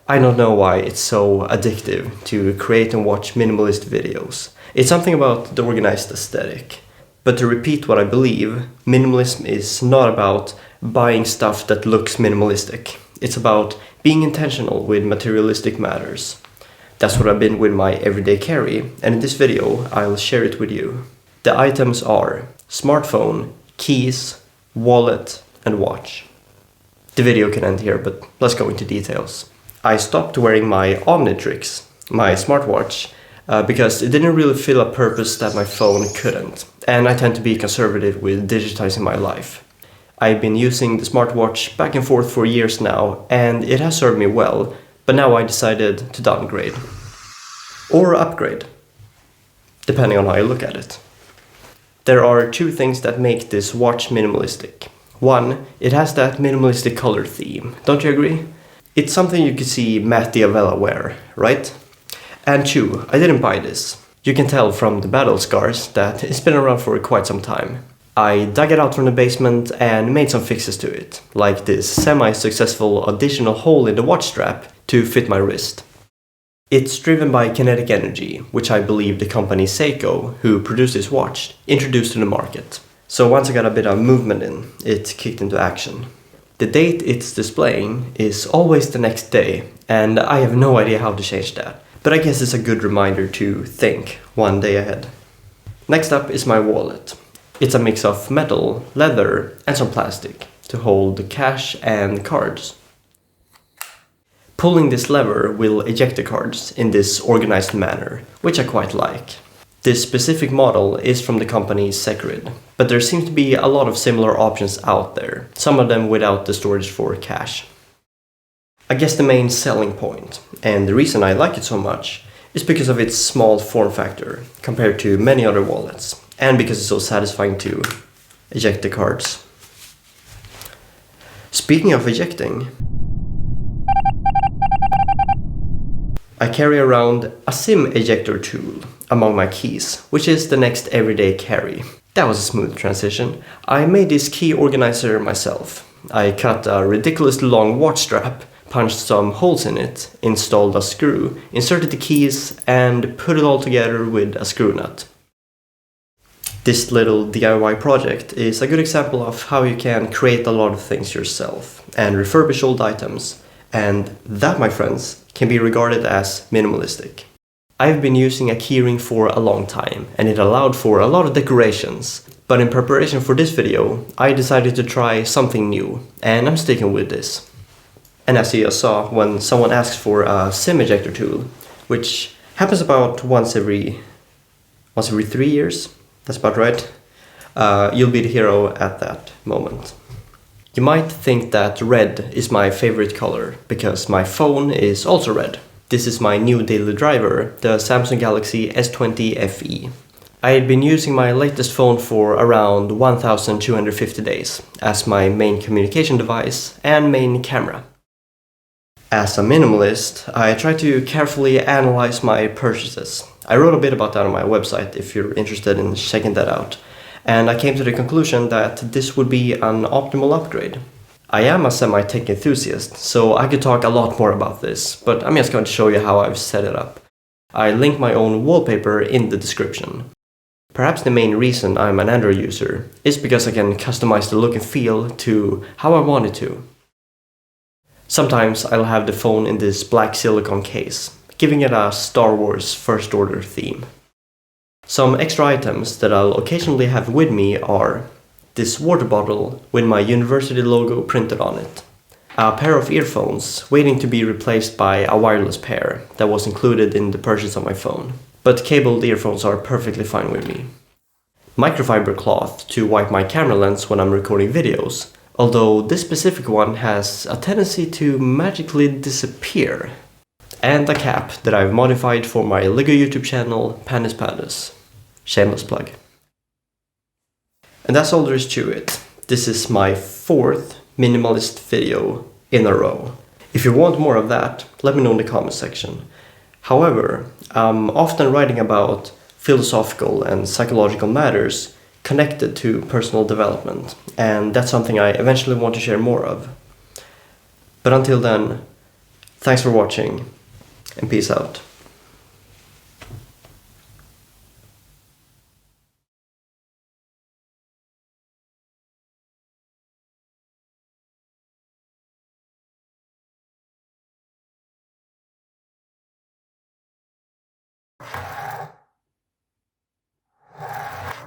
I don't know why it's so addictive to create and watch minimalist videos. It's something about the organized aesthetic. But to repeat what I believe, minimalism is not about buying stuff that looks minimalistic. It's about being intentional with materialistic matters. That's what I've been with my everyday carry, and in this video I'll share it with you. The items are smartphone, keys, wallet, and watch. The video can end here, but let's go into details. I stopped wearing my Omnitrix, my smartwatch, because it didn't really fill a purpose that my phone couldn't, and I tend to be conservative with digitizing my life. I've been using the smartwatch back and forth for years now, and it has served me well, but now I decided to downgrade. Or upgrade, depending on how you look at it. There are two things that make this watch minimalistic. One, it has that minimalistic color theme, don't you agree? It's something you could see Matt Diavella wear, right? And two, I didn't buy this. You can tell from the battle scars that it's been around for quite some time. I dug it out from the basement and made some fixes to it, like this semi-successful additional hole in the watch strap to fit my wrist. It's driven by kinetic energy, which I believe the company Seiko, who produced this watch, introduced to the market. So once I got a bit of movement in, it kicked into action. The date it's displaying is always the next day, and I have no idea how to change that. But I guess it's a good reminder to think one day ahead. Next up is my wallet. It's a mix of metal, leather, and some plastic to hold cash and cards. Pulling this lever will eject the cards in this organized manner, which I quite like. This specific model is from the company Secrid, but there seems to be a lot of similar options out there, some of them without the storage for cash. I guess the main selling point, and the reason I like it so much, is because of its small form factor compared to many other wallets, and because it's so satisfying to eject the cards. Speaking of ejecting, I carry around a SIM ejector tool among my keys, which is the next everyday carry. That was a smooth transition. I made this key organizer myself. I cut a ridiculously long watch strap, punched some holes in it, installed a screw, inserted the keys, and put it all together with a screw nut. This little DIY project is a good example of how you can create a lot of things yourself and refurbish old items, and that, my friends, can be regarded as minimalistic. I've been using a keyring for a long time, and it allowed for a lot of decorations, but in preparation for this video, I decided to try something new, and I'm sticking with this. And as you saw, when someone asks for a SIM ejector tool, which happens about once every 3 years, that's about right, you'll be the hero at that moment. You might think that red is my favorite color, because my phone is also red. This is my new daily driver, the Samsung Galaxy S20 FE. I had been using my latest phone for around 1,250 days as my main communication device and main camera. As a minimalist, I try to carefully analyze my purchases. I wrote a bit about that on my website if you're interested in checking that out, and I came to the conclusion that this would be an optimal upgrade. I am a semi-tech enthusiast, so I could talk a lot more about this, but I'm just going to show you how I've set it up. I link my own wallpaper in the description. Perhaps the main reason I'm an Android user is because I can customize the look and feel to how I want it to. Sometimes I'll have the phone in this black silicone case, giving it a Star Wars First Order theme. Some extra items that I'll occasionally have with me are this water bottle with my university logo printed on it, a pair of earphones waiting to be replaced by a wireless pair that was included in the purchase of my phone, but cabled earphones are perfectly fine with me. Microfiber cloth to wipe my camera lens when I'm recording videos, although this specific one has a tendency to magically disappear. And a cap that I've modified for my Lego YouTube channel, Panis Padus. Shameless plug. And that's all there is to it. This is my 4th minimalist video in a row. If you want more of that, let me know in the comment section. However, I'm often writing about philosophical and psychological matters connected to personal development, and that's something I eventually want to share more of. But until then, Thanks for watching, and peace out.